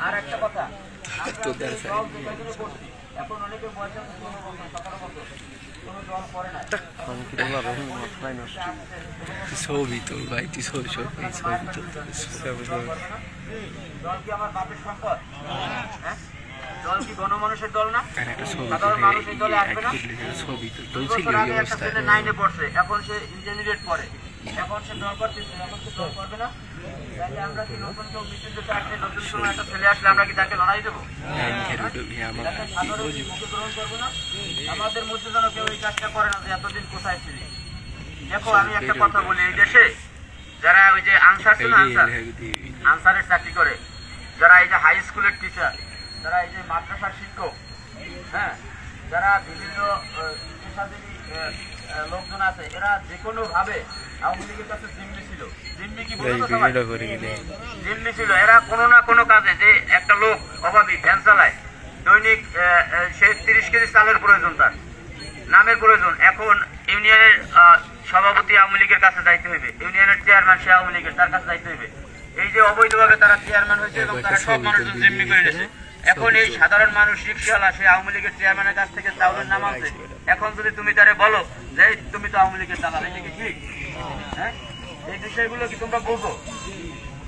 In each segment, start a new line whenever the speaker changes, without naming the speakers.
আর একটা কথা, এখন অনেকে বয়স আছে 17 বছর, কোনো জল পড়ে না।
ছবি তো ভাই, তুই ছবি জল
কি আমার বাপের সম্পদ? হ্যাঁ, জল কি গণমানুষের দল না? সাধারণ মানুষ এই দলে আসবে না?
ছবি তো
একটা ছেলে 9-এ পড়ছে, এখন সে ইন্টারমিডিয়েট পড়ে, এখন সে দল করতেছে, এখন সে দল করবে না? তাহলে আমরা কি নতুন কেউ মিছিল দিতে আসলে, নতুন কোনো একটা ছেলে আসলে আমরা কি তাকে লড়াই দেবো? মুখে গ্রহণ করবো না? আমাদের মধ্যে যেন কেউ এই কাজটা করে না যে এতদিন কোথায় ছিলি। দেখো আমি একটা কথা বলি, এই দেশে যারা ওই যে আনসারের চাকরি করে, যারা এই যে হাই স্কুলের টিচার, যারা এই যে মাদ্রাসার শিক্ষক, হ্যাঁ, যারা বিভিন্ন পেশাজীবী লোকজন আছে, এরা যে কোনো ভাবে আওয়ামী লীগের কাছে জিম্মি ছিল। জিম্মি কি বলতো সবাই? জিম্মি ছিল। এরা কোনো না কোনো কাজে, যে একটা লোক অভাবী ভ্যান চালায়, দৈনিক সে 30 কেজি চালের প্রয়োজন, তার নামের প্রয়োজন, এখন ইউনিয়নের সভাপতি আওয়ামী লীগের কাছে যাইতে হইবে, ইউনিয়নের চেয়ারম্যান সে আওয়ামী লীগের, তার কাছে যাইতে হইবে। এই যে অবৈধভাবে তারা চেয়ারম্যান হয়েছে এবং তারা সব মানুষজন জিম্মি করে নিয়েছে। এখন এই সাধারণ মানুষ রিক্সাওয়ালা সে আওয়ামী লীগের চেয়ারম্যানের কাছ থেকে চাউলের নাম আছে। এখন যদি তুমি তারে বলো যে তুমি তো আওয়ামী লীগের দালাল, এটা কি ঠিক? হ্যাঁ, এই বিষয়গুলো কি তোমরা বুঝো?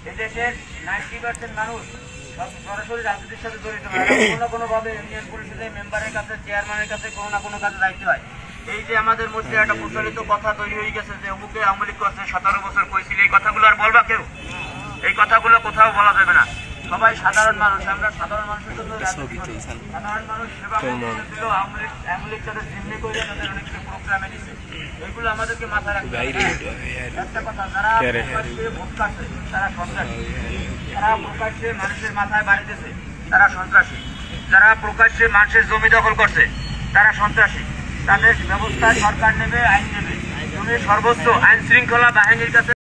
এই দেশের 90% মানুষ সরাসরি রাজনীতির সাথে জড়িত, কোনো না কোনো ভাবে ইউনিয়ন পরিষদের মেম্বারের কাছে, চেয়ারম্যানের কাছে কোনো না কোনো কাজে দায়িত্ব হয়। এই যে আমাদের মধ্যে একটা প্রচলিত কথা তৈরি হয়ে গেছে যে অমুকে আওয়ামী লীগ করছে, 17 বছর কইছিল, এই কথাগুলো আর বলবা কেউ? এই কথাগুলো কোথাও বলা যাবে না। সবাই সাধারণ মানুষ, আমরা সাধারণ মানুষের জন্য সাধারণ মানুষ সেবা দিল। আওয়ামী লীগ তাদের জিম্মি করে তাদের অনেক প্রোগ্রামে নিচ্ছে, এগুলো আমাদেরকে মাথায় রাখতে হবে। একটা কথা, যারা প্রকাশ্যে ভোট কাটছে তারা সন্ত্রাসী, যারা প্রকাশ্যে মানুষের মাথায় বাড়ি দিয়েছে তারা সন্ত্রাসী, যারা প্রকাশ্যে মানুষের জমি দখল করছে তারা সন্ত্রাসী। তাদের ব্যবস্থা সরকার নেবে, আইন নেবে। তুমি সর্বোচ্চ আইন শৃঙ্খলা বাহিনীর কাছে